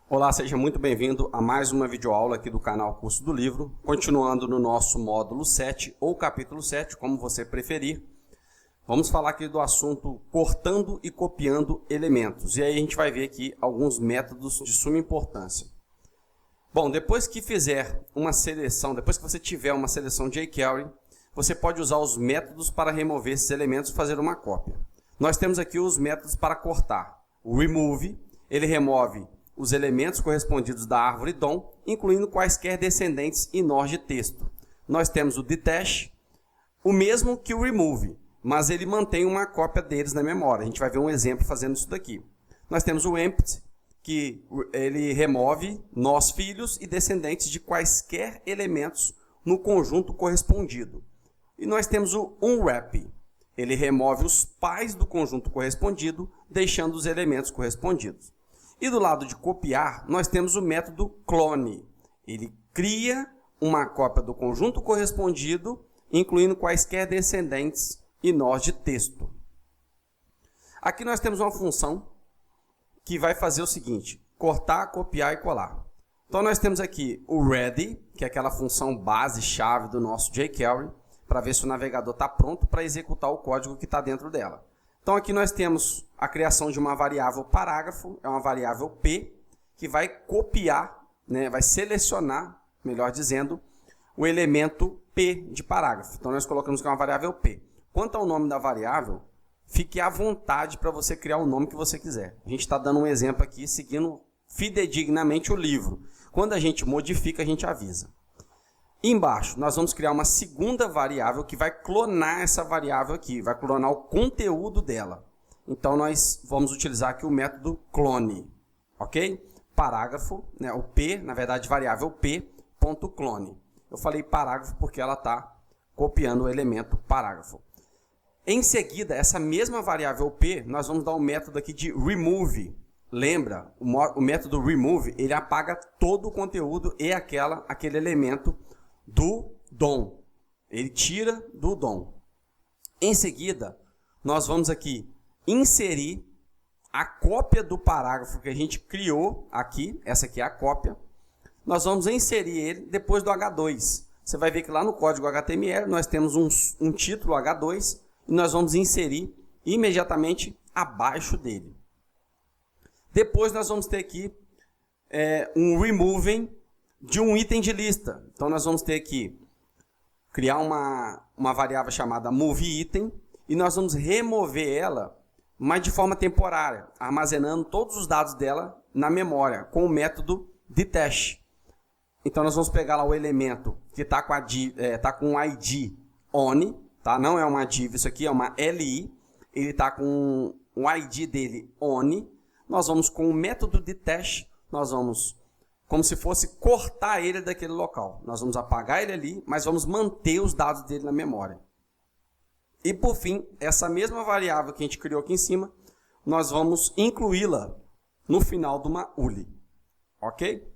Olá, seja muito bem-vindo a mais uma videoaula aqui do canal Curso do Livro, continuando no nosso módulo 7 ou capítulo 7, como você preferir. Vamos falar aqui do assunto cortando e copiando elementos, e aí a gente vai ver aqui alguns métodos de suma importância. Bom, depois que fizer uma seleção, depois que você tiver uma seleção jQuery, você pode usar os métodos para remover esses elementos e fazer uma cópia. Nós temos aqui os métodos para cortar. O remove, ele remove os elementos correspondidos da árvore DOM, incluindo quaisquer descendentes e nós de texto. Nós temos o detach, o mesmo que o remove, mas ele mantém uma cópia deles na memória. A gente vai ver um exemplo fazendo isso daqui. Nós temos o empty, que ele remove nós filhos e descendentes de quaisquer elementos no conjunto correspondido. E nós temos o unwrap, ele remove os pais do conjunto correspondido, deixando os elementos correspondidos. E do lado de copiar, nós temos o método clone. Ele cria uma cópia do conjunto correspondido, incluindo quaisquer descendentes e nós de texto. Aqui nós temos uma função que vai fazer o seguinte: cortar, copiar e colar. Então nós temos aqui o ready, que é aquela função base-chave do nosso jQuery, para ver se o navegador está pronto para executar o código que está dentro dela. Então aqui nós temos a criação de uma variável parágrafo, é uma variável P, que vai copiar, vai selecionar, melhor dizendo, o elemento P de parágrafo. Então nós colocamos que é uma variável P. Quanto ao nome da variável, fique à vontade para você criar o nome que você quiser. A gente está dando um exemplo aqui, seguindo fidedignamente o livro. Quando a gente modifica, a gente avisa. Embaixo, nós vamos criar uma segunda variável que vai clonar essa variável aqui, vai clonar o conteúdo dela. Então, nós vamos utilizar aqui o método clone, ok? Parágrafo, o P, na verdade, variável P.clone. Eu falei parágrafo porque ela está copiando o elemento parágrafo. Em seguida, essa mesma variável P, nós vamos dar um método aqui de remove. Lembra, o método remove, ele apaga todo o conteúdo e aquele elemento do DOM. Ele tira do DOM. Em seguida, nós vamos aqui inserir a cópia do parágrafo que a gente criou aqui. Essa aqui é a cópia. Nós vamos inserir ele depois do H2. Você vai ver que lá no código HTML nós temos um título H2 e nós vamos inserir imediatamente abaixo dele. Depois nós vamos ter aqui um removing de um item de lista. Então nós vamos ter que criar uma variável chamada moveItem e nós vamos remover ela, mas de forma temporária, armazenando todos os dados dela na memória com o método detach. Então nós vamos pegar lá o elemento que está com o ID on, tá? Não é uma div, isso aqui é uma li, ele está com o ID dele on. Nós vamos com o método detach, nós vamos como se fosse cortar ele daquele local. Nós vamos apagar ele ali, mas vamos manter os dados dele na memória. E por fim, essa mesma variável que a gente criou aqui em cima, nós vamos incluí-la no final de uma ULI. Ok?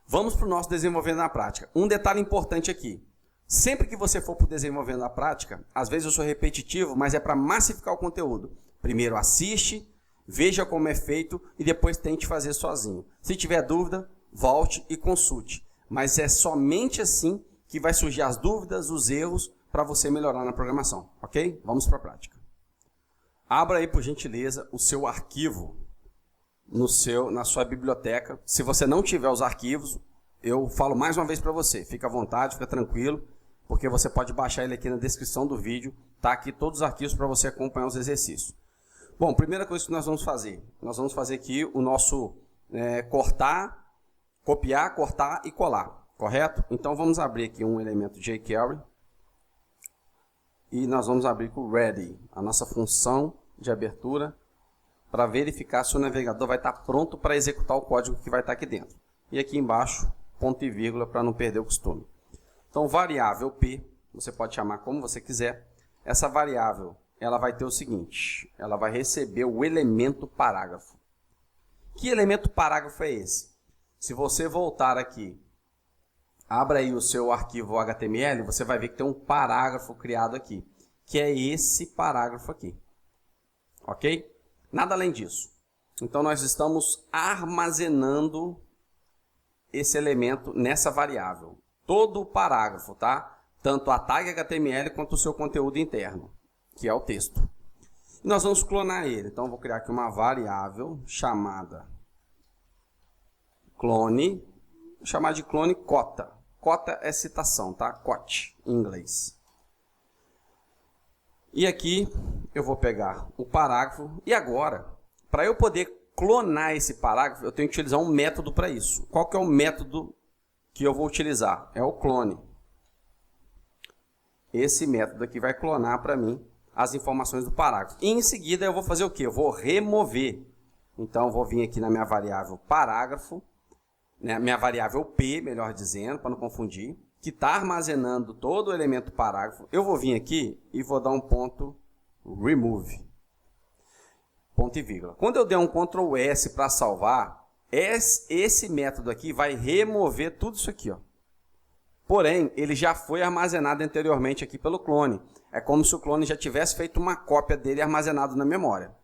Vamos para o nosso desenvolvendo na prática. Um detalhe importante aqui. Sempre que você for para o desenvolvendo na prática, às vezes eu sou repetitivo, mas é para massificar o conteúdo. Primeiro assiste, veja como é feito e depois tente fazer sozinho. Se tiver dúvida, volte e consulte. Mas é somente assim que vai surgir as dúvidas, os erros, para você melhorar na programação. Ok? Vamos para a prática. Abra aí, por gentileza, o seu arquivo na sua biblioteca. Se você não tiver os arquivos, eu falo mais uma vez para você. Fica à vontade, fica tranquilo, porque você pode baixar ele aqui na descrição do vídeo. Está aqui todos os arquivos para você acompanhar os exercícios. Bom, primeira coisa que nós vamos fazer aqui o nosso cortar, copiar, cortar e colar, correto? Então vamos abrir aqui um elemento jQuery e nós vamos abrir com o ready, a nossa função de abertura, para verificar se o navegador vai estar pronto para executar o código que vai estar aqui dentro. E aqui embaixo, ponto e vírgula para não perder o costume. Então variável P, você pode chamar como você quiser, essa variável ela vai ter o seguinte, ela vai receber o elemento parágrafo. Que elemento parágrafo é esse? Se você voltar aqui, abra aí o seu arquivo HTML, você vai ver que tem um parágrafo criado aqui, que é esse parágrafo aqui. Ok? Nada além disso. Então, nós estamos armazenando esse elemento nessa variável. Todo o parágrafo, tá? Tanto a tag HTML quanto o seu conteúdo interno, que é o texto. E nós vamos clonar ele. Então, eu vou criar aqui uma variável chamada clone. Vou chamar de clone cota. Cota é citação, tá? Quote, em inglês. E aqui eu vou pegar o parágrafo. E agora, para eu poder clonar esse parágrafo, eu tenho que utilizar um método para isso. Qual que é o método que eu vou utilizar? É o clone. Esse método aqui vai clonar para mim as informações do parágrafo. E em seguida eu vou fazer o quê? Eu vou remover. Então eu vou vir aqui na minha variável parágrafo, né, minha variável P, melhor dizendo, para não confundir, que está armazenando todo o elemento parágrafo. Eu vou vir aqui e vou dar um ponto remove. Ponto e vírgula. Quando eu der um Ctrl S para salvar, esse método aqui vai remover tudo isso aqui, ó. Porém, ele já foi armazenado anteriormente aqui pelo clone. É como se o clone já tivesse feito uma cópia dele armazenado na memória.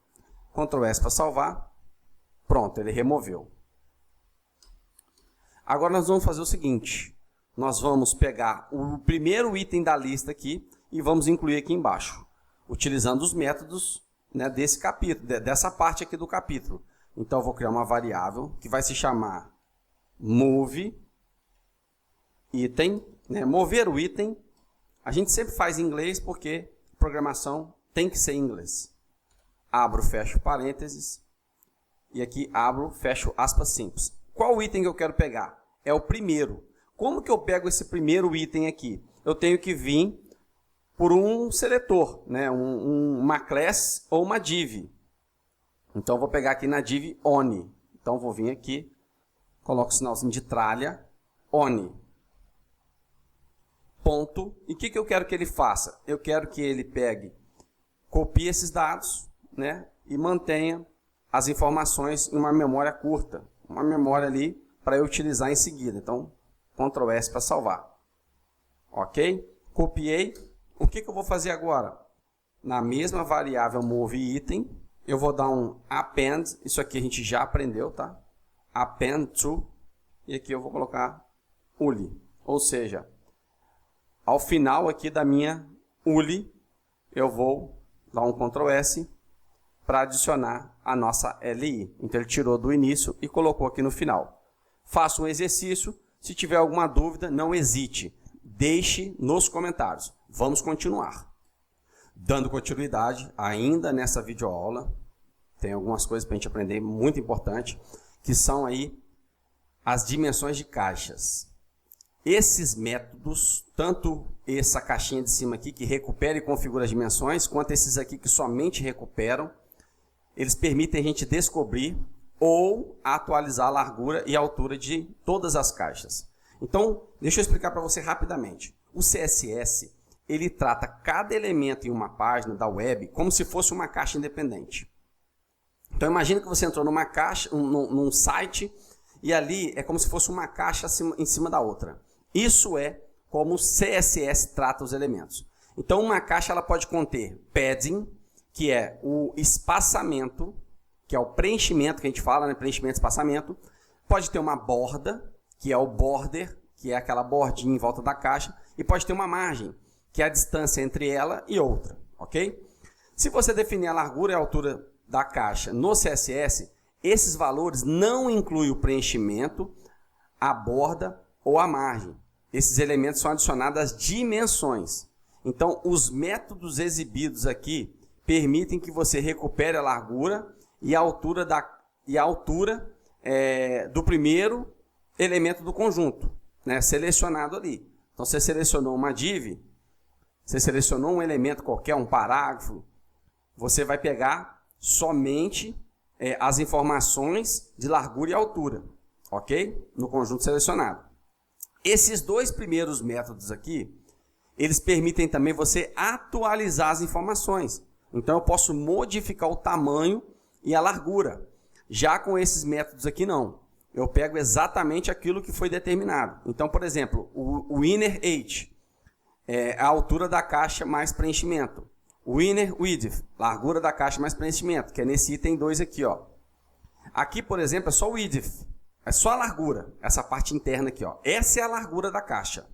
Ctrl S para salvar. Pronto, ele removeu. Agora nós vamos fazer o seguinte. Nós vamos pegar o primeiro item da lista aqui e vamos incluir aqui embaixo, utilizando os métodos, né, desse capítulo, dessa parte aqui do capítulo. Então, eu vou criar uma variável que vai se chamar move item, né? Mover o item. A gente sempre faz em inglês porque programação tem que ser em inglês. Abro, fecho parênteses e aqui abro, fecho aspas simples. Qual item que eu quero pegar? É o primeiro. Como que eu pego esse primeiro item aqui? Eu tenho que vir por um seletor, né? Uma class ou uma div. Então, eu vou pegar aqui na div on. Então, eu vou vir aqui, coloco o sinalzinho de tralha, on. Ponto. E o que eu quero que ele faça? Eu quero que ele pegue, copie esses dados, né? E mantenha as informações em uma memória curta. Uma memória ali para eu utilizar em seguida. Então, Ctrl S para salvar. Ok? Copiei. O que eu vou fazer agora? Na mesma variável move item, eu vou dar um append. Isso aqui a gente já aprendeu, tá? Append to. E aqui eu vou colocar uli. Ou seja, ao final aqui da minha uli, eu vou dar um Ctrl S para adicionar a nossa LI. Então, ele tirou do início e colocou aqui no final. Faça um exercício. Se tiver alguma dúvida, não hesite. Deixe nos comentários. Vamos continuar. Dando continuidade, ainda nessa videoaula, tem algumas coisas para a gente aprender muito importante, que são aí as dimensões de caixas. Esses métodos, tanto essa caixinha de cima aqui, que recupera e configura as dimensões, quanto esses aqui que somente recuperam, eles permitem a gente descobrir ou atualizar a largura e a altura de todas as caixas. Então, deixa eu explicar para você rapidamente. O CSS, ele trata cada elemento em uma página da web como se fosse uma caixa independente. Então, imagine que você entrou numa caixa, num site, e ali é como se fosse uma caixa em cima da outra. Isso é como o CSS trata os elementos. Então, uma caixa ela pode conter padding, que é o espaçamento, que é o preenchimento que a gente fala, né? Preenchimento e espaçamento. Pode ter uma borda, que é o border, que é aquela bordinha em volta da caixa. E pode ter uma margem, que é a distância entre ela e outra. Ok? Se você definir a largura e a altura da caixa no CSS, esses valores não incluem o preenchimento, a borda ou a margem. Esses elementos são adicionados às dimensões. Então, os métodos exibidos aqui permitem que você recupere a largura e a altura, do primeiro elemento do conjunto, né, selecionado ali. Então, você selecionou uma div, você selecionou um elemento qualquer, um parágrafo, você vai pegar somente as informações de largura e altura, ok? No conjunto selecionado. Esses dois primeiros métodos aqui, eles permitem também você atualizar as informações. Então, eu posso modificar o tamanho e a largura. Já com esses métodos aqui, não. Eu pego exatamente aquilo que foi determinado. Então, por exemplo, o inner height é a altura da caixa mais preenchimento. O inner width, largura da caixa mais preenchimento, que é nesse item 2 aqui, ó. Aqui, por exemplo, é só o width, é só a largura, essa parte interna aqui, ó. Essa é a largura da caixa.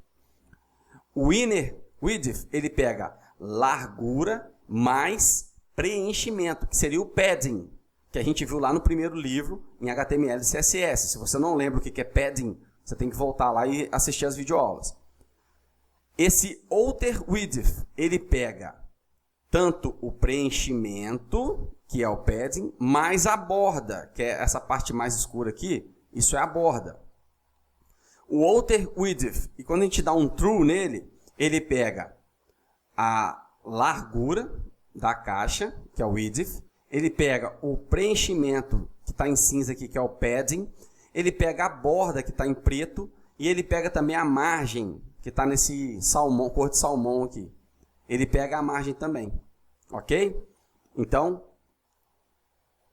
O inner width, ele pega largura mais preenchimento, que seria o padding, que a gente viu lá no primeiro livro, em HTML e CSS. Se você não lembra o que é padding, você tem que voltar lá e assistir as videoaulas. Esse outer width, ele pega tanto o preenchimento, que é o padding, mais a borda, que é essa parte mais escura aqui, isso é a borda. O outer width, e quando a gente dá um true nele, ele pega a largura da caixa, que é o width, ele pega o preenchimento, que está em cinza aqui, que é o padding, ele pega a borda, que está em preto, e ele pega também a margem, que está nesse salmão, cor de salmão aqui. Ele pega a margem também, ok? Então,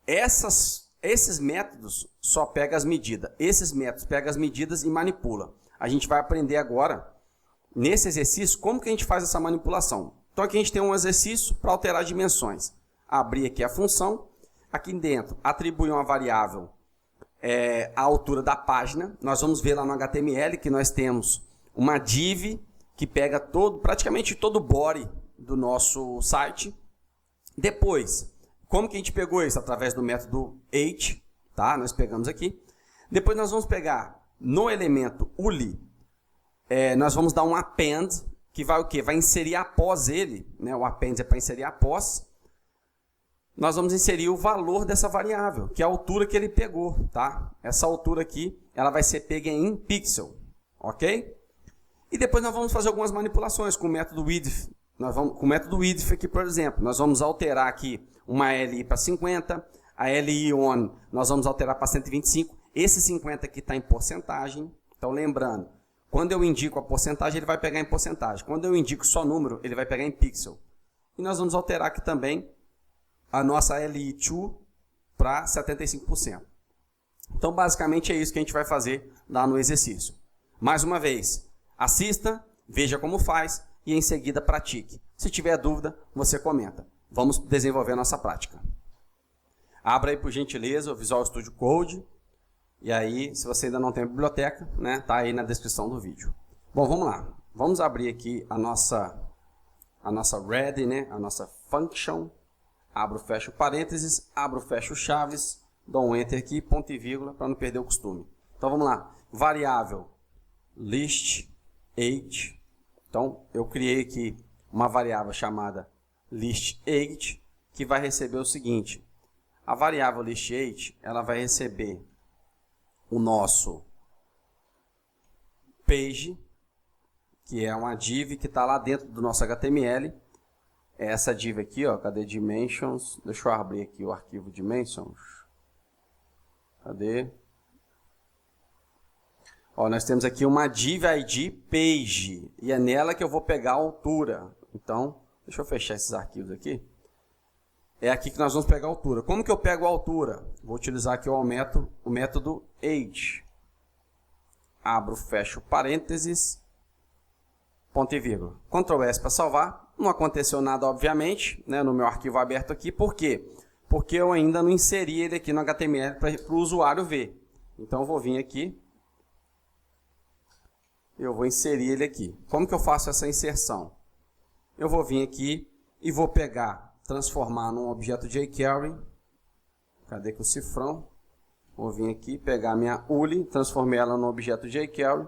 esses métodos só pegam as medidas. Esses métodos pegam as medidas e manipula. A gente vai aprender agora, nesse exercício, como que a gente faz essa manipulação. Então, aqui a gente tem um exercício para alterar dimensões. Abrir aqui a função. Aqui dentro, atribuir uma variável a altura da página. Nós vamos ver lá no HTML que nós temos uma div que pega praticamente todo o body do nosso site. Depois, como que a gente pegou isso? Através do método h, tá? Nós pegamos aqui. Depois nós vamos pegar no elemento uli, nós vamos dar um append, que vai o quê? Vai inserir após ele, né? O append é para inserir após. Nós vamos inserir o valor dessa variável, que é a altura que ele pegou, tá? Essa altura aqui, ela vai ser pega em pixel, ok? E depois nós vamos fazer algumas manipulações com o método width. Com o método width aqui, por exemplo, nós vamos alterar aqui uma LI para 50, a LI on nós vamos alterar para 125. Esse 50 aqui está em porcentagem. Então, lembrando, quando eu indico a porcentagem, ele vai pegar em porcentagem. Quando eu indico só número, ele vai pegar em pixel. E nós vamos alterar aqui também a nossa LI2 para 75%. Então, basicamente, é isso que a gente vai fazer lá no exercício. Mais uma vez, assista, veja como faz e em seguida pratique. Se tiver dúvida, você comenta. Vamos desenvolver a nossa prática. Abra aí, por gentileza, o Visual Studio Code. E aí, se você ainda não tem a biblioteca, né, tá aí na descrição do vídeo. Bom, vamos lá. Vamos abrir aqui a nossa ready, né, a nossa function. Abro, fecho parênteses, abro, fecho chaves, dou um enter aqui, ponto e vírgula, para não perder o costume. Então, vamos lá. Variável list age. Então, eu criei aqui uma variável chamada list age, que vai receber o seguinte. A variável list age, ela vai receber o nosso page, que é uma div que está lá dentro do nosso HTML. Essa div aqui, ó, cadê dimensions? Deixa eu abrir aqui o arquivo dimensions. Cadê? Ó, nós temos aqui uma div id page, e é nela que eu vou pegar a altura. Então, deixa eu fechar esses arquivos aqui. É aqui que nós vamos pegar a altura. Como que eu pego a altura? Vou utilizar aqui o método age. Abro, fecho parênteses, ponto e vírgula. Ctrl S para salvar. Não aconteceu nada, obviamente, né, no meu arquivo aberto aqui. Por quê? Porque eu ainda não inseri ele aqui no HTML para o usuário ver. Então, eu vou vir aqui. Eu vou inserir ele aqui. Como que eu faço essa inserção? Eu vou vir aqui e vou pegar, transformar num objeto jQuery. Cadê que o cifrão? Vou vir aqui, pegar minha ULI, transformar ela num objeto jQuery.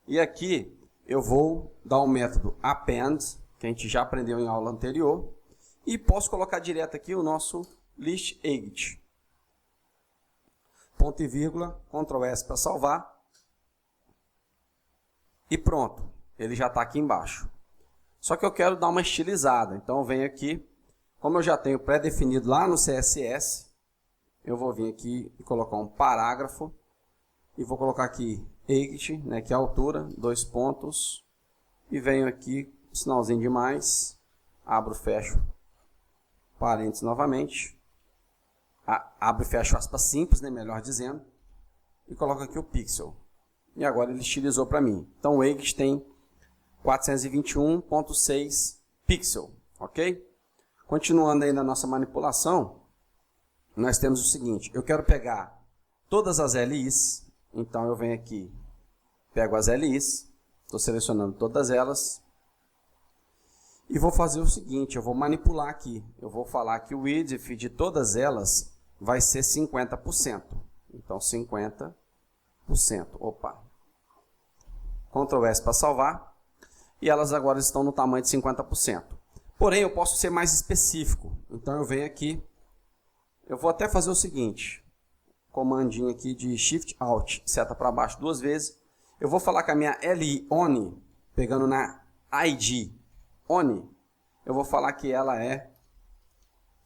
E aqui eu vou dar o método append, que a gente já aprendeu em aula anterior. E posso colocar direto aqui o nosso list age. Ponto e vírgula, Ctrl S para salvar. E pronto, ele já está aqui embaixo. Só que eu quero dar uma estilizada, então eu venho aqui, como eu já tenho pré-definido lá no CSS, eu vou vir aqui e colocar um parágrafo, e vou colocar aqui age, né, que é a altura, 2 pontos, e venho aqui, sinalzinho de mais, abro, fecho, parênteses novamente, abro e fecho aspas simples, né, melhor dizendo, e coloco aqui o pixel. E agora ele estilizou para mim. Então o age tem 421.6 pixel, ok? Continuando aí na nossa manipulação, nós temos o seguinte, eu quero pegar todas as LIs. Então eu venho aqui, pego as LIs, estou selecionando todas elas. E vou fazer o seguinte, eu vou manipular aqui. Eu vou falar que o width de todas elas vai ser 50%. Então 50%. Opa. Ctrl S para salvar. E elas agora estão no tamanho de 50%. Porém, eu posso ser mais específico. Então eu venho aqui. Eu vou até fazer o seguinte. Comandinho aqui de Shift Alt, seta para baixo 2 vezes. Eu vou falar que a minha LI ON, pegando na ID ON, eu vou falar que ela é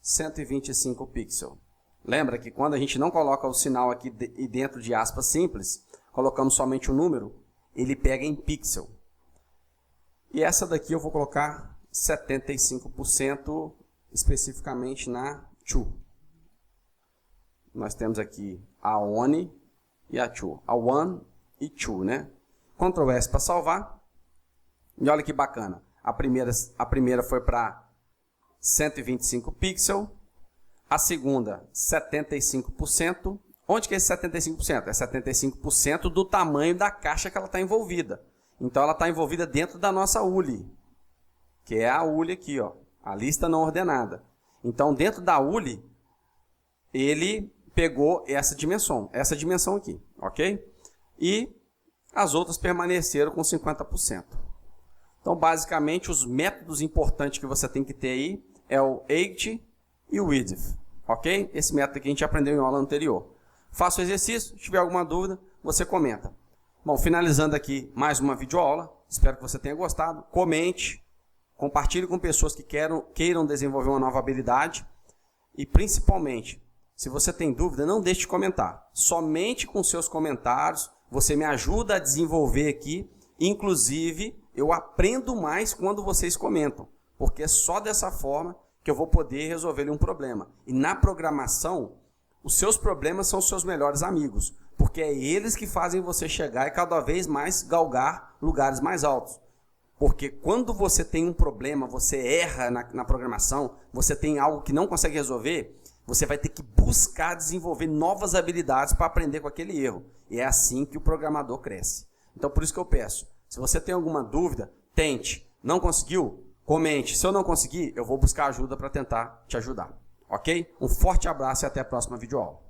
125 pixels. Lembra que quando a gente não coloca o sinal aqui dentro de aspas simples, colocamos somente o número, ele pega em pixel. E essa daqui eu vou colocar 75% especificamente na to. Nós temos aqui a ON e a to. A one e to, né? Ctrl S para salvar. E olha que bacana. A primeira foi para 125 pixels. A segunda, 75%. Onde que é esse 75%? É 75% do tamanho da caixa que ela está envolvida. Então, ela está envolvida dentro da nossa ULI, que é a ULI aqui, ó, a lista não ordenada. Então, dentro da ULI, ele pegou essa dimensão aqui, ok? E as outras permaneceram com 50%. Então, basicamente, os métodos importantes que você tem que ter aí é o height e o width, ok? Esse método que a gente aprendeu em aula anterior. Faça o exercício, se tiver alguma dúvida, você comenta. Bom, finalizando aqui mais uma videoaula, espero que você tenha gostado. Comente, compartilhe com pessoas que queiram desenvolver uma nova habilidade. E principalmente, se você tem dúvida, não deixe de comentar. Somente com seus comentários, você me ajuda a desenvolver aqui. Inclusive, eu aprendo mais quando vocês comentam, porque é só dessa forma que eu vou poder resolver um problema. E na programação, os seus problemas são os seus melhores amigos, porque é eles que fazem você chegar e cada vez mais galgar lugares mais altos. Porque quando você tem um problema, você erra na programação, você tem algo que não consegue resolver, você vai ter que buscar desenvolver novas habilidades para aprender com aquele erro. E é assim que o programador cresce. Então, por isso que eu peço, se você tem alguma dúvida, tente. Não conseguiu? Comente. Se eu não conseguir, eu vou buscar ajuda para tentar te ajudar. Ok? Um forte abraço e até a próxima videoaula.